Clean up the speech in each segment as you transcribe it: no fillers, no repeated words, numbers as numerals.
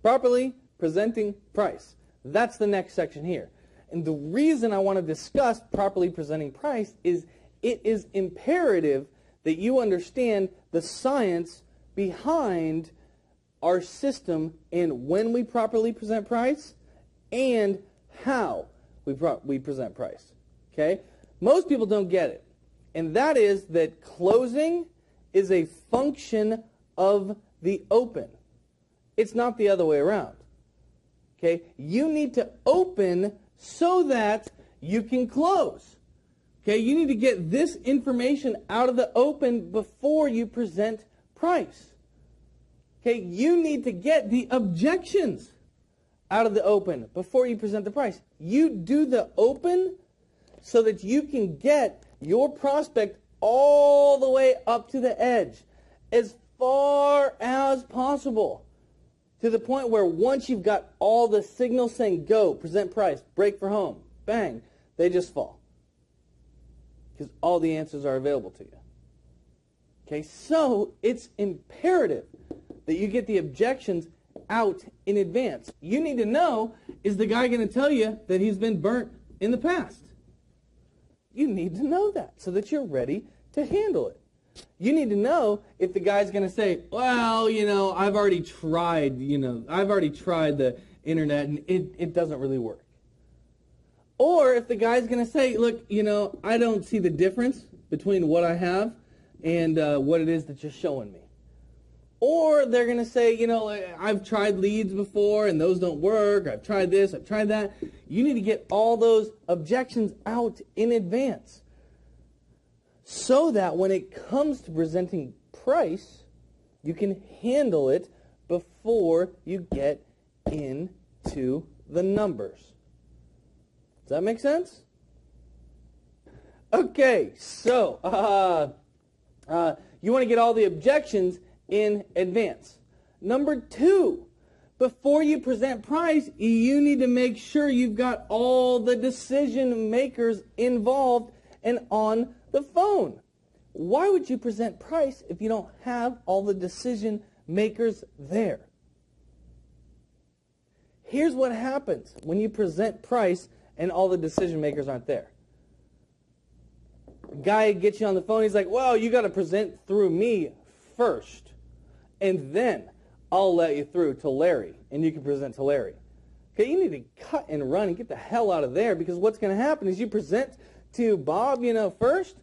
Properly presenting price. That's the next section here. And the reason I want to discuss properly presenting price is it is imperative that you understand the science behind our system and when we properly present price and how we present price. Okay? Most people don't get it. And that is that closing is a function of the open. It's not the other way around. Okay? You need to open so that you can close. Okay? You need to get this information out of the open before you present price. Okay? You need to get the objections out of the open before you present the price. You do the open so that you can get your prospect all the way up to the edge, as far as possible, to the point where once you've got all the signals saying go, present price, break for home, bang, they just fall. Because all the answers are available to you. Okay, so it's imperative that you get the objections out in advance. You need to know, is the guy going to tell you that he's been burnt in the past? You need to know that so that you're ready to handle it. You need to know if the guy's going to say, well, I've already tried the internet and it doesn't really work. Or if the guy's going to say, look, I don't see the difference between what I have and what it is that you're showing me. Or they're going to say, I've tried leads before and those don't work. I've tried this, I've tried that. You need to get all those objections out in advance so that when it comes to presenting price, you can handle it before you get into the numbers. Does that make sense? Okay, so you want to get all the objections in advance. Number 2, before you present price, you need to make sure you've got all the decision makers involved and on the phone. Why would you present price if you don't have all the decision makers there? Here's what happens when you present price and all the decision makers aren't there. A guy gets you on the phone, he's like, well, you got to present through me first, and then I'll let you through to Larry, and you can present to Larry. Okay, you need to cut and run and get the hell out of there, because what's going to happen is you present to Bob, first,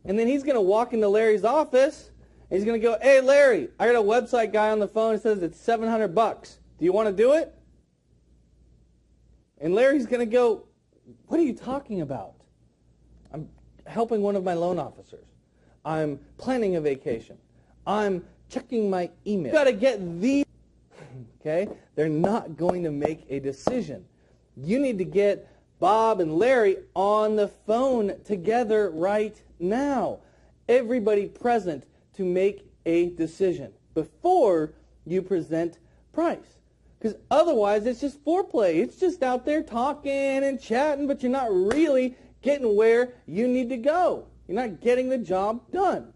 and then he's going to walk into Larry's office, and he's going to go, hey, Larry, I got a website guy on the phone that says it's $700. Do you want to do it? And Larry's going to go, what are you talking about? I'm helping one of my loan officers. I'm planning a vacation. I'm checking my email. You've got to get these. Okay? They're not going to make a decision. You need to get Bob and Larry on the phone together right now. Everybody present to make a decision before you present price. Because otherwise, it's just foreplay. It's just out there talking and chatting, but you're not really getting where you need to go. You're not getting the job done.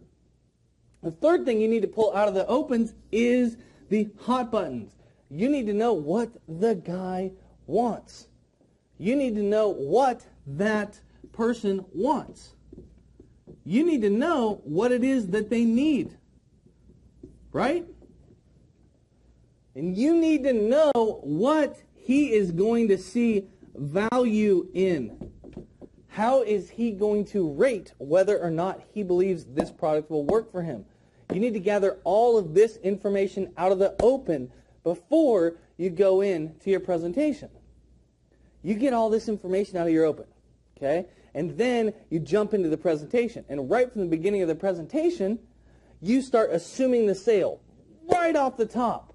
The third thing you need to pull out of the opens is the hot buttons. You need to know what the guy wants. You need to know what that person wants. You need to know what it is that they need. Right? And you need to know what he is going to see value in. How is he going to rate whether or not he believes this product will work for him? You need to gather all of this information out of the open before you go into your presentation. You get all this information out of your open, okay? And then you jump into the presentation. And right from the beginning of the presentation, you start assuming the sale right off the top.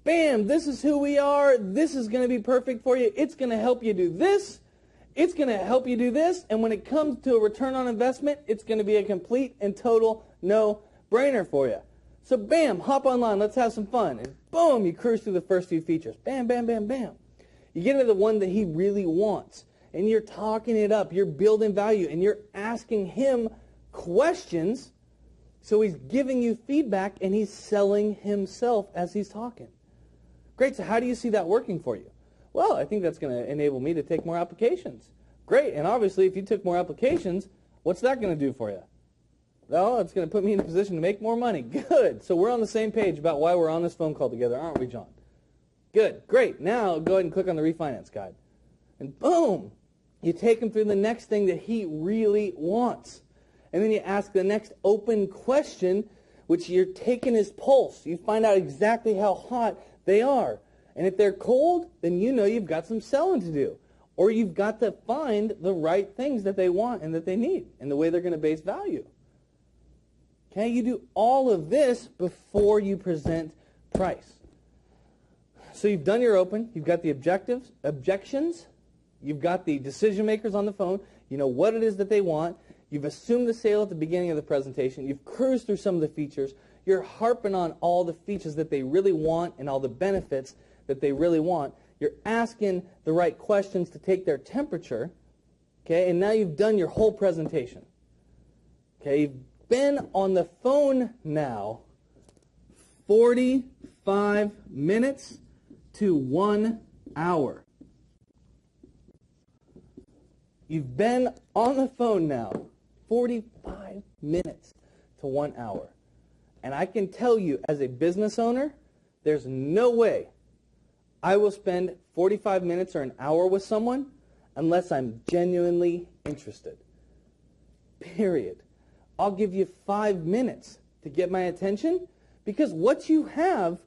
Bam, this is who we are. This is going to be perfect for you. It's going to help you do this. It's going to help you do this. And when it comes to a return on investment, it's going to be a complete and total no-brainer for you. So bam, hop online. Let's have some fun. And boom, you cruise through the first few features. Bam, bam, bam, bam. You get into the one that he really wants. And you're talking it up. You're building value. And you're asking him questions. So he's giving you feedback and he's selling himself as he's talking. Great, so how do you see that working for you? Well, I think that's going to enable me to take more applications. Great, and obviously if you took more applications, what's that going to do for you? Well, it's going to put me in a position to make more money. Good, so we're on the same page about why we're on this phone call together, aren't we, John? Good, great. Now go ahead and click on the refinance guide. And boom, you take him through the next thing that he really wants. And then you ask the next open question, which you're taking his pulse. You find out exactly how hot they are. And if they're cold, then you know you've got some selling to do. Or you've got to find the right things that they want and that they need and the way they're going to base value. Okay, you do all of this before you present price. So you've done your open, you've got the objections, you've got the decision makers on the phone, you know what it is that they want, you've assumed the sale at the beginning of the presentation, you've cruised through some of the features, you're harping on all the features that they really want and all the benefits that they really want, you're asking the right questions to take their temperature, okay, and now you've done your whole presentation. Okay, you've been on the phone now 45 minutes to 1 hour. You've been on the phone now 45 minutes to 1 hour. And I can tell you, as a business owner, there's no way I will spend 45 minutes or an hour with someone unless I'm genuinely interested. Period. I'll give you 5 minutes to get my attention because what you have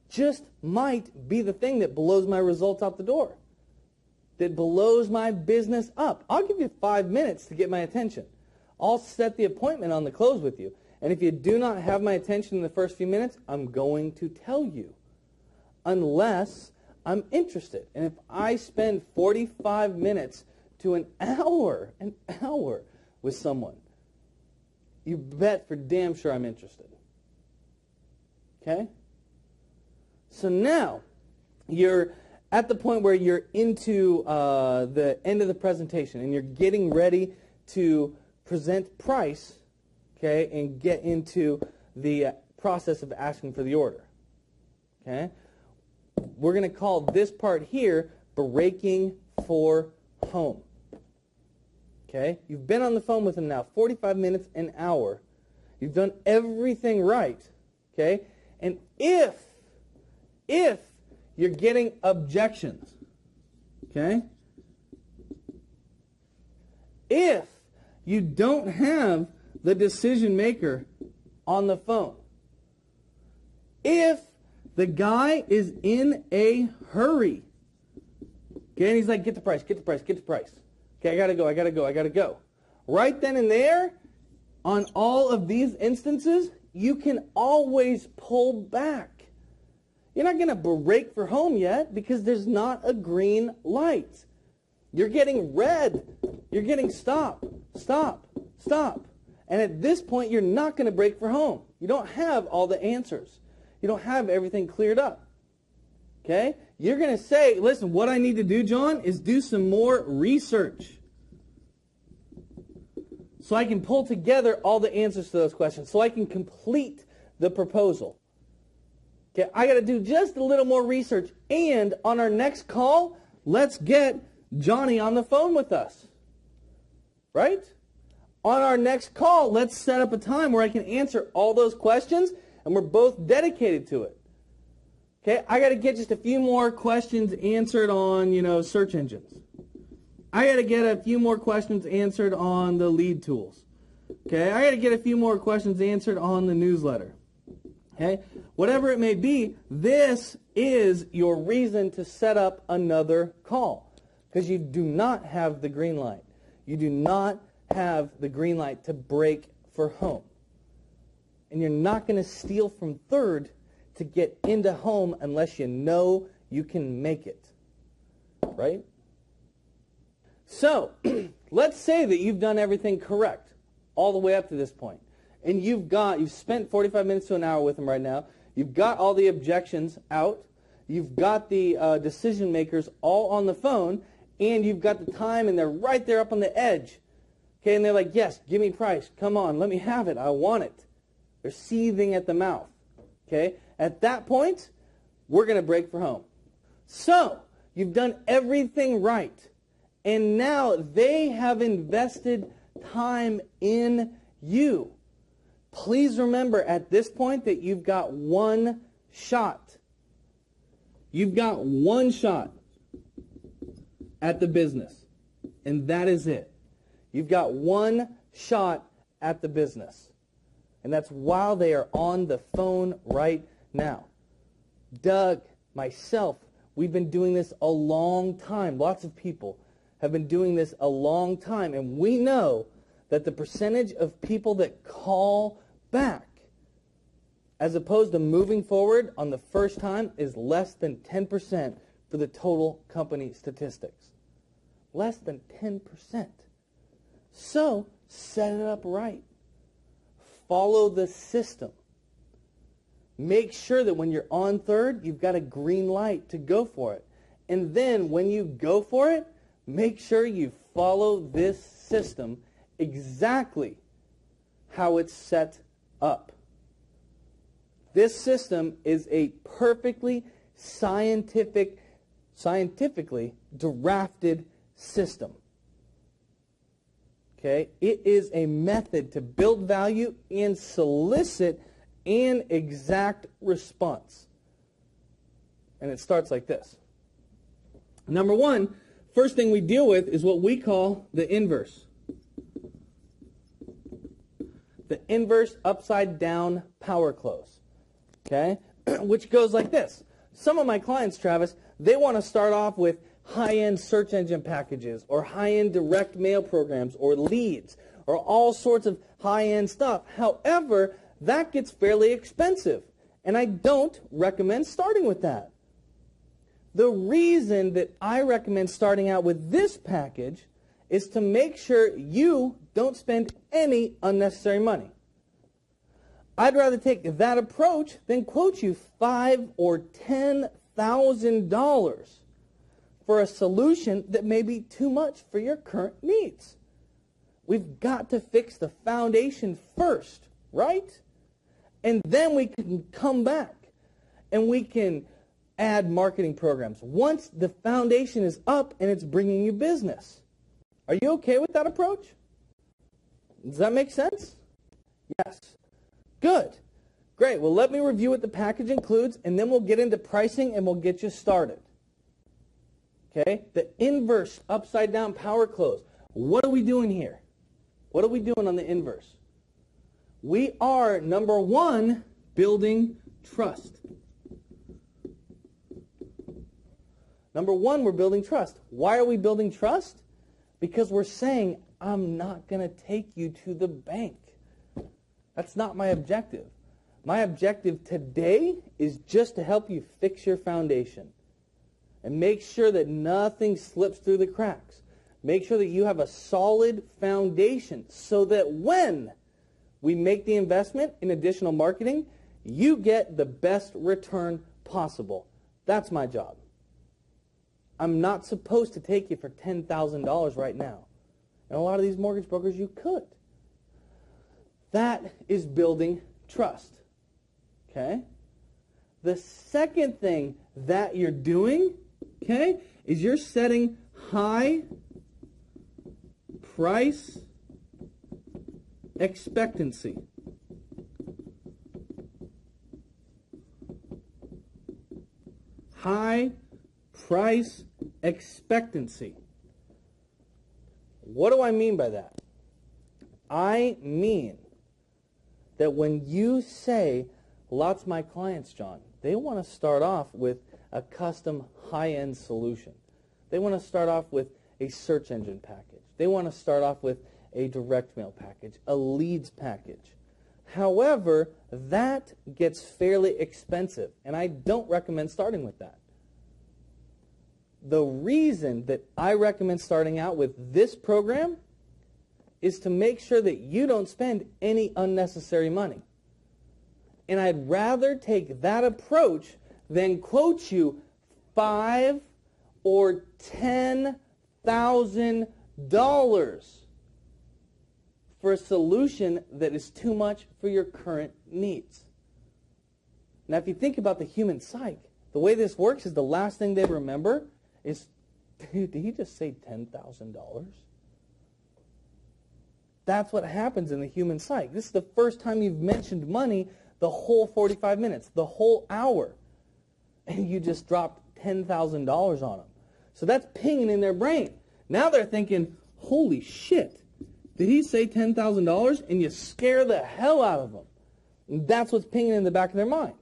just might be the thing that blows my results out the door, that blows my business up. I'll give you 5 minutes to get my attention. I'll set the appointment on the close with you. And if you do not have my attention in the first few minutes, I'm going to tell you, unless I'm interested. And if I spend 45 minutes to an hour with someone, you bet for damn sure I'm interested. Okay? So now, you're at the point where you're into the end of the presentation and you're getting ready to present price, okay, and get into the process of asking for the order. Okay? We're going to call this part here breaking for home. Okay? You've been on the phone with them now 45 minutes, an hour. You've done everything right. Okay? And if you're getting objections, okay? If you don't have the decision maker on the phone, if the guy is in a hurry, okay, and he's like, get the price, get the price, get the price. Okay, I gotta go. Right then and there, on all of these instances, you can always pull back. You're not going to break for home yet because there's not a green light. You're getting red. You're getting stop, stop, stop. And at this point, you're not going to break for home. You don't have all the answers. You don't have everything cleared up. Okay? You're going to say, listen, what I need to do, John, is do some more research so I can pull together all the answers to those questions, so I can complete the proposal. Okay, I got to do just a little more research, and on our next call, let's get Johnny on the phone with us. Right? On our next call, let's set up a time where I can answer all those questions, and we're both dedicated to it. Okay, I got to get just a few more questions answered on, search engines. I got to get a few more questions answered on the lead tools. Okay, I got to get a few more questions answered on the newsletter. Okay, whatever it may be, this is your reason to set up another call because you do not have the green light. You do not have the green light to break for home. And you're not going to steal from third to get into home unless you know you can make it. Right? So, let's say that you've done everything correct all the way up to this point. And you've spent 45 minutes to an hour with them right now. You've got all the objections out. You've got the decision makers all on the phone. And you've got the time, and they're right there up on the edge. Okay, and they're like, yes, give me price. Come on, let me have it. I want it. They're seething at the mouth. Okay, at that point, we're going to break for home. So, you've done everything right. And now they have invested time in you. Please remember at this point that you've got one shot. You've got one shot at the business. And that is it. You've got one shot at the business. And that's while they are on the phone right now. Doug, myself, we've been doing this a long time. Lots of people have been doing this a long time. And we know that the percentage of people that call back, as opposed to moving forward on the first time, is less than 10% for the total company statistics. Less than 10%. So, set it up right. Follow the system. Make sure that when you're on third, you've got a green light to go for it. And then when you go for it, make sure you follow this system exactly how it's set up. This system is a perfectly scientifically drafted system. Okay? It is a method to build value and solicit an exact response. And it starts like this. Number one, first thing we deal with is what we call the inverse. The inverse upside down power close. Okay? Which goes like this. Some of my clients, Travis, they want to start off with high-end search engine packages or high-end direct mail programs or leads or all sorts of high-end stuff. However, that gets fairly expensive, and I don't recommend starting with that. The reason that I recommend starting out with this package is to make sure you don't spend any unnecessary money. I'd rather take that approach than quote you $5,000 or $10,000 for a solution that may be too much for your current needs. We've got to fix the foundation first, right? And then we can come back and we can add marketing programs once the foundation is up and it's bringing you business. Are you okay with that approach? Does that make sense? Yes. Good. Great. Well, let me review what the package includes, and then we'll get into pricing and we'll get you started. Okay? The inverse upside down power close. What are we doing here? What are we doing on the inverse? We are, number one, building trust. Number one, we're building trust. Why are we building trust? Because we're saying, I'm not going to take you to the bank. That's not my objective. My objective today is just to help you fix your foundation and make sure that nothing slips through the cracks. Make sure that you have a solid foundation so that when we make the investment in additional marketing, you get the best return possible. That's my job. I'm not supposed to take you for $10,000 right now. And a lot of these mortgage brokers, you could. That is building trust. Okay? The second thing that you're doing, okay, is you're setting high price expectancy. High price expectancy. What do I mean by that? I mean that when you say, lots of my clients, John, they want to start off with a custom high-end solution. They want to start off with a search engine package. They want to start off with a direct mail package, a leads package. However, that gets fairly expensive, and I don't recommend starting with that. The reason that I recommend starting out with this program is to make sure that you don't spend any unnecessary money. And I'd rather take that approach than quote you $5,000 or $10,000 for a solution that is too much for your current needs. Now, if you think about the human psyche, the way this works is the last thing they remember is, dude, did he just say $10,000? That's what happens in the human psyche. This is the first time you've mentioned money the whole 45 minutes, the whole hour. And you just dropped $10,000 on them. So that's pinging in their brain. Now they're thinking, holy shit, did he say $10,000? And you scare the hell out of them. And that's what's pinging in the back of their mind.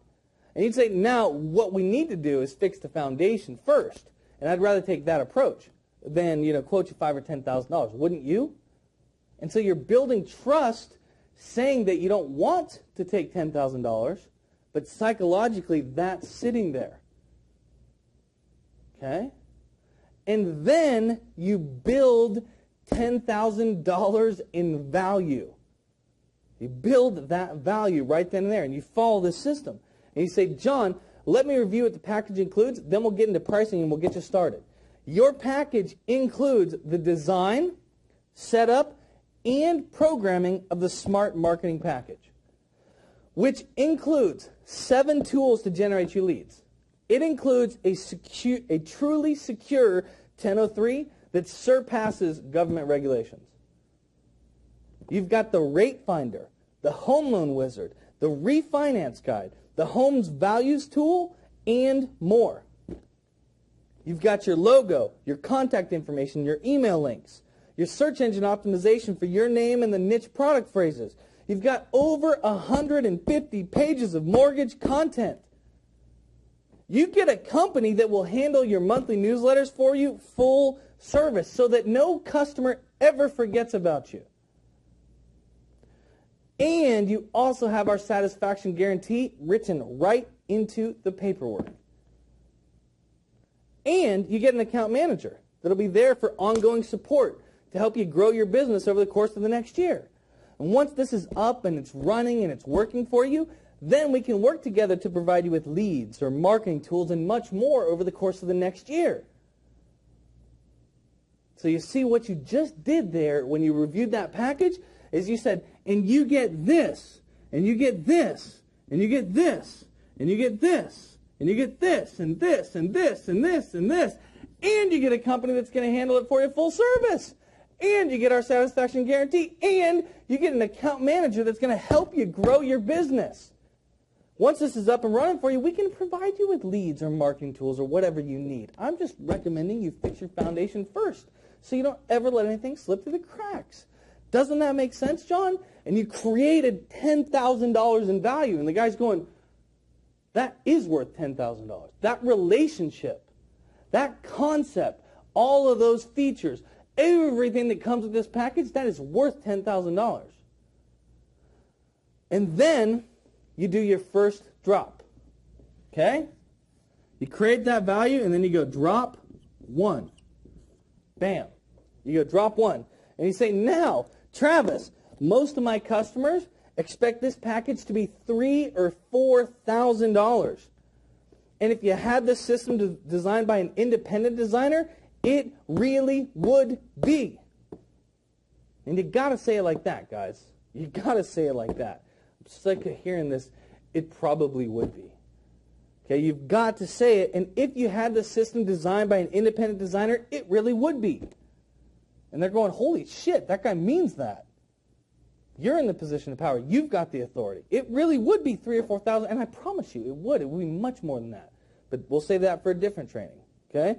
And you'd say, now what we need to do is fix the foundation first. And I'd rather take that approach than, quote you $5,000 or $10,000. Wouldn't you? And so you're building trust, saying that you don't want to take $10,000, but psychologically that's sitting there. Okay? And then you build $10,000 in value. You build that value right then and there, and you follow this system. And you say, John, let me review what the package includes, then we'll get into pricing and we'll get you started. Your package includes the design, setup, and programming of the Smart Marketing Package, which includes 7 tools to generate you leads. It includes a truly secure 1003 that surpasses government regulations. You've got the Rate Finder, the Home Loan Wizard, the Refinance Guide, the Home's Values Tool, and more. You've got your logo, your contact information, your email links, your search engine optimization for your name and the niche product phrases. You've got over 150 pages of mortgage content. You get a company that will handle your monthly newsletters for you full service so that no customer ever forgets about you. And you also have our satisfaction guarantee written right into the paperwork. And you get an account manager that'll be there for ongoing support to help you grow your business over the course of the next year. And once this is up and it's running and it's working for you, then we can work together to provide you with leads or marketing tools and much more over the course of the next year. So you see what you just did there when you reviewed that package is you said, and you get this, and you get this, and you get this, and you get this, and you get this, and this, and this, and this, and this, and you get a company that's going to handle it for you full service. And you get our satisfaction guarantee, and you get an account manager that's going to help you grow your business. Once this is up and running for you, we can provide you with leads or marketing tools or whatever you need. I'm just recommending you fix your foundation first so you don't ever let anything slip through the cracks. Doesn't that make sense, John? And you created $10,000 in value, and the guy's going, that is worth $10,000. That relationship, that concept, all of those features, everything that comes with this package, that is worth $10,000. And then you do your first drop. Okay? You create that value, and then you go drop 1. Bam. You go drop 1. And you say, now, Travis, most of my customers expect this package to be $3,000 or $4,000. And if you had this system designed by an independent designer, it really would be. And you got to say it like that, guys. You got to say it like that. I'm sick of hearing this. It probably would be. Okay, you've got to say it. And if you had the system designed by an independent designer, it really would be. And they're going, holy shit, that guy means that. You're in the position of power. You've got the authority. It really would be $3,000 or $4,000, and I promise you, it would. It would be much more than that. But we'll save that for a different training. Okay?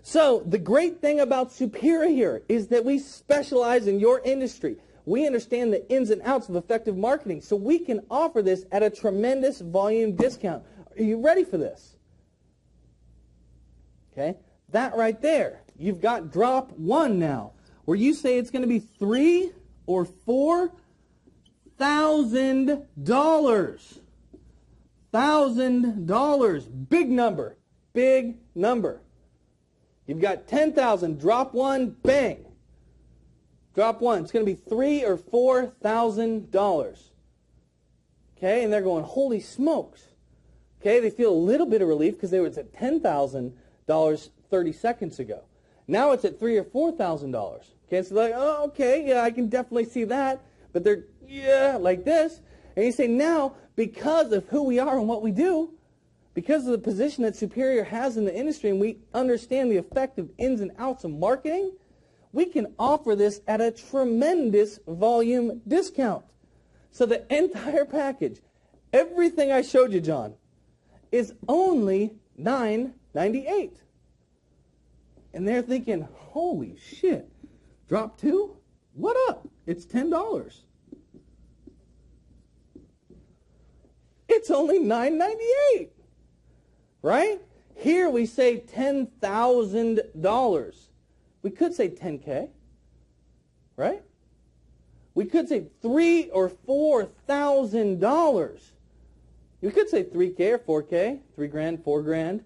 So the great thing about Superior is that we specialize in your industry. We understand the ins and outs of effective marketing, so we can offer this at a tremendous volume discount. Are you ready for this? Okay? That right there. You've got drop 1 now, where you say it's going to be $3,000 or $4,000. $1,000. Big number. Big number. You've got 10,000. Drop 1. Bang. Drop 1. It's going to be $3,000 or $4,000. Okay, and they're going, holy smokes. Okay, they feel a little bit of relief because they were at $10,000 30 seconds ago. Now it's at $3,000 or $4,000. Okay, so they're like, oh, okay, yeah, I can definitely see that. But they're, yeah, like this. And you say, now, because of who we are and what we do, because of the position that Superior has in the industry, and we understand the effective ins and outs of marketing, we can offer this at a tremendous volume discount. So the entire package, everything I showed you, John, is only $9.98. And they're thinking, holy shit, drop 2? What up? It's $10. It's only $9.98. Right? Here we say $10,000. We could say $10K. Right? We could say $3,000 or $4,000. You could say $3K or $4K, $3,000, $4,000,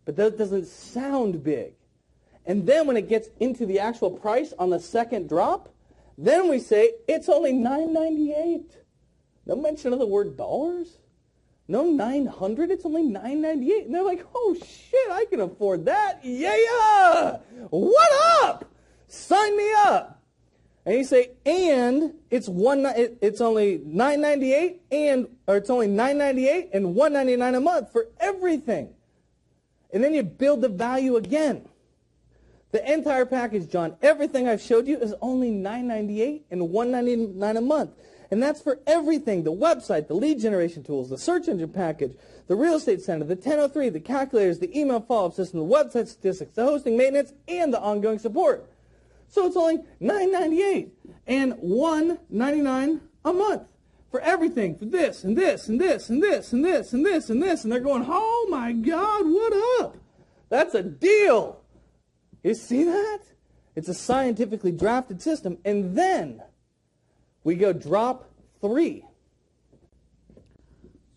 but that doesn't sound big. And then when it gets into the actual price on the second drop, then we say it's only $9.98. No mention of the word dollars. No 900, it's only $9.98. And they're like, oh shit, I can afford that. Yeah! What up? Sign me up. And you say, and it's only $9.98 it's only $9.98 and $199 a month for everything. And then you build the value again. The entire package, John, everything I've showed you is only $9.98 and $199 a month. And that's for everything: the website, the lead generation tools, the search engine package, the real estate center, the 1003, the calculators, the email follow-up system, the website statistics, the hosting maintenance, and the ongoing support. So it's only $9.98 and $199 a month for everything, for this and this and this and this and this and this and this. And they're going, oh my God, what up? That's a deal. You see that? It's a scientifically drafted system. And then we go drop 3.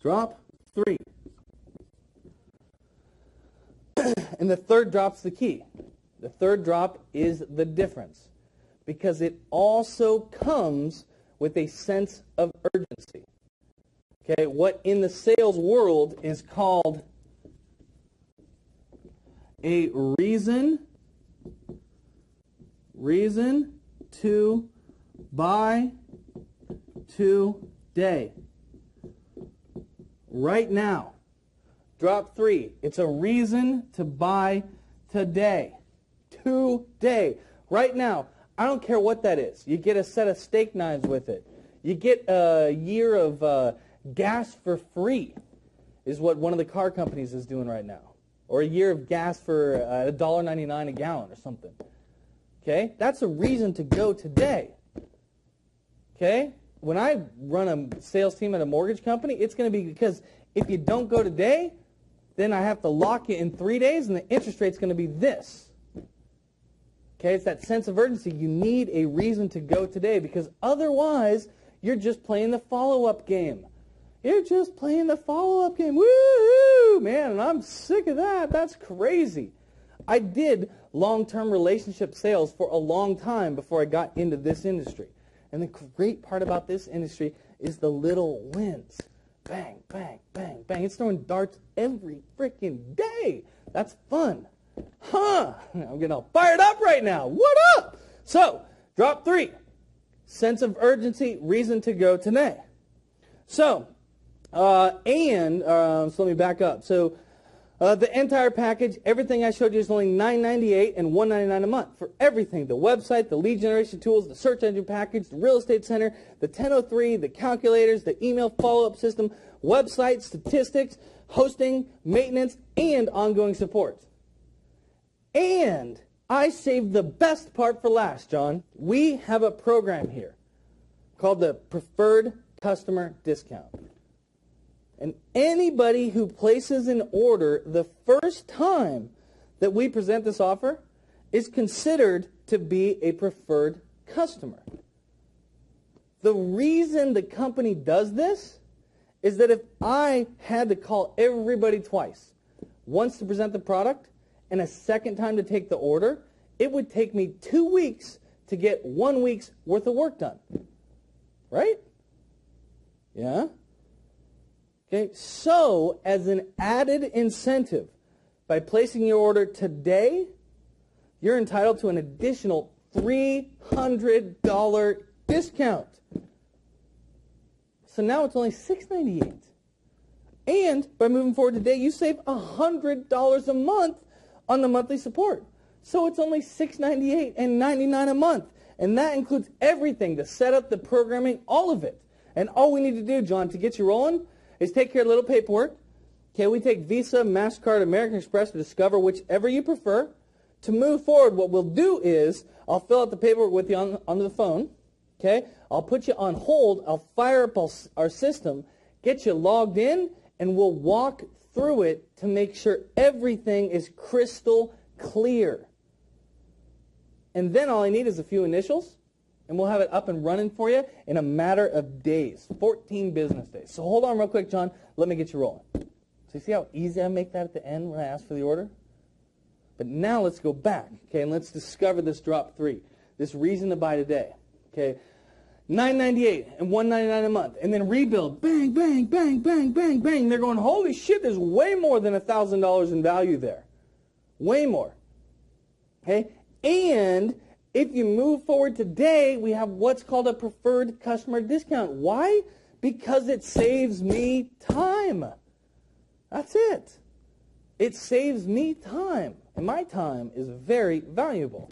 Drop 3. And the third drop's the key. The third drop is the difference, because it also comes with a sense of urgency. Okay, what in the sales world is called a reason to buy today. Right now. Drop 3. It's a reason to buy today. Today. Right now. I don't care what that is. You get a set of steak knives with it. You get a year of gas for free, is what one of the car companies is doing right now. Or a year of gas for $1.99 a gallon or something. Okay? That's a reason to go today. Okay? When I run a sales team at a mortgage company, it's going to be because if you don't go today, then I have to lock it in 3 days, and the interest rate's going to be this. Okay, it's that sense of urgency. You need a reason to go today, because otherwise you're just playing the follow-up game. You're just playing the follow-up game. Woo-hoo, man, and I'm sick of that. That's crazy. I did long-term relationship sales for a long time before I got into this industry. And the great part about this industry is the little wins. Bang, bang, bang, bang. It's throwing darts every freaking day. That's fun. Huh. I'm getting all fired up right now. What up? So, drop 3. Sense of urgency, reason to go today. So, so let me back up. So, the entire package, everything I showed you is only $9.98 and $199 a month for everything: the website, the lead generation tools, the search engine package, the real estate center, the 1003, the calculators, the email follow-up system, website, statistics, hosting, maintenance, and ongoing support. And I saved the best part for last, John. We have a program here called the Preferred Customer Discount. And anybody who places an order the first time that we present this offer is considered to be a preferred customer. The reason the company does this is that if I had to call everybody twice, once to present the product and a second time to take the order, it would take me 2 weeks to get 1 week's worth of work done. Right? Yeah? Okay, so as an added incentive, by placing your order today, you're entitled to an additional $300 discount. So now it's only $698. And by moving forward today, you save $100 a month on the monthly support. So it's only $698 and $99 a month. And that includes everything, the setup, the programming, all of it. And all we need to do, John, to get you rolling is take care of a little paperwork. Okay, we take Visa, MasterCard, American Express, or Discover, whichever you prefer. To move forward, what we'll do is I'll fill out the paperwork with you on the phone. Okay, I'll put you on hold. I'll fire up our system, get you logged in, and we'll walk through it to make sure everything is crystal clear. And then all I need is a few initials, and we'll have it up and running for you in a matter of days, 14 business days. So hold on real quick, John. Let me get you rolling. So you see how easy I make that at the end when I ask for the order? But now let's go back, okay, and let's discover this drop 3, this reason to buy today. Okay, $9.98 and $1.99 a month, and then rebuild, bang, bang, bang, bang, bang, bang. They're going, holy shit, there's way more than $1,000 in value there. Way more. Okay, and if you move forward today, we have what's called a preferred customer discount. Why? Because it saves me time. That's it. It saves me time, and my time is very valuable.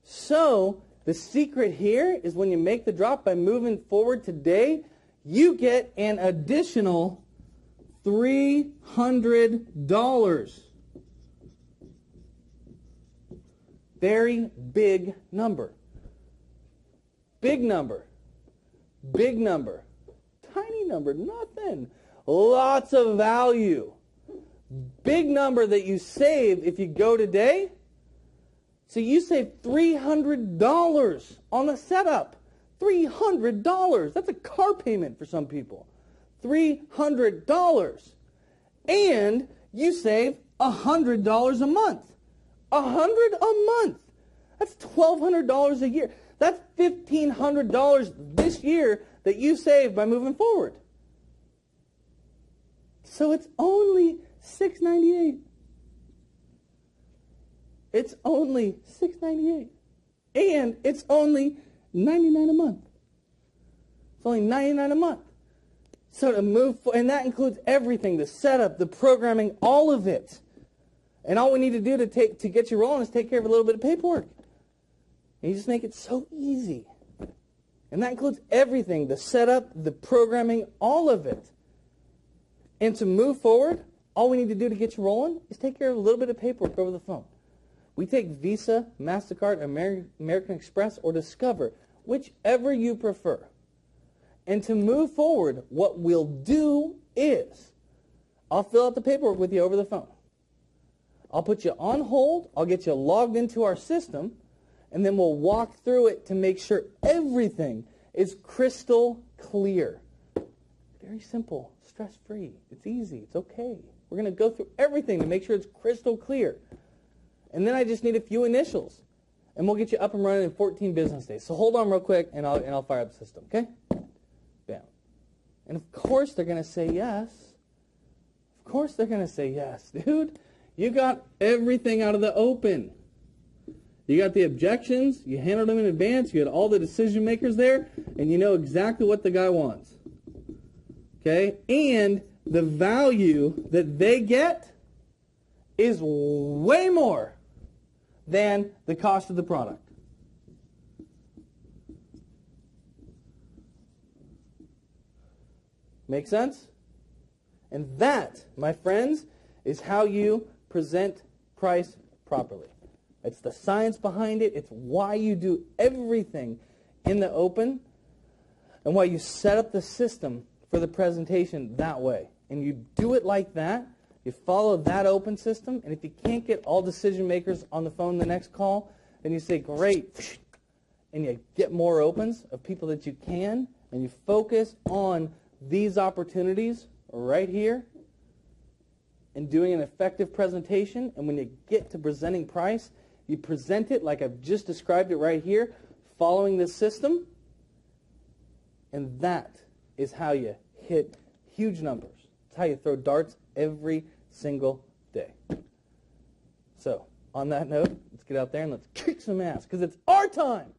So the secret here is when you make the drop by moving forward today, you get an additional $300. Very big number. Big number. Big number. Tiny number, nothing. Lots of value. Big number that you save if you go today. So you save $300 on the setup. $300. That's a car payment for some people. $300. And you save $100 a month. $100 a month. That's $1,200 a year. That's $1,500 this year that you save by moving forward. So it's only $698. It's only $698. And it's only $99 a month. It's only $99 a month. So to move forward, and that includes everything, the setup, the programming, all of it. And all we need to do to get you rolling is take care of a little bit of paperwork. And you just make it so easy. And that includes everything, the setup, the programming, all of it. And to move forward, all we need to do to get you rolling is take care of a little bit of paperwork over the phone. We take Visa, MasterCard, American Express, or Discover, whichever you prefer. And to move forward, what we'll do is I'll fill out the paperwork with you over the phone. I'll put you on hold, I'll get you logged into our system, and then we'll walk through it to make sure everything is crystal clear. Very simple, stress-free. It's easy, it's okay. We're going to go through everything to make sure it's crystal clear. And then I just need a few initials, and we'll get you up and running in 14 business days. So hold on real quick, and I'll fire up the system, okay? Bam. And of course they're going to say yes. Of course they're going to say yes, dude. You got everything out of the open. You got the objections, you handled them in advance, you had all the decision makers there, and you know exactly what the guy wants. Okay? And the value that they get is way more than the cost of the product. Make sense? And that, my friends, is how you present price properly. It's the science behind it. It's why you do everything in the open and why you set up the system for the presentation that way. And you do it like that. You follow that open system. And if you can't get all decision makers on the phone the next call, then you say, great. And you get more opens of people that you can. And you focus on these opportunities right here and doing an effective presentation. And when you get to presenting price, you present it like I've just described it right here, following this system. And that is how you hit huge numbers. It's how you throw darts every single day. So, on that note, let's get out there and let's kick some ass, because it's our time.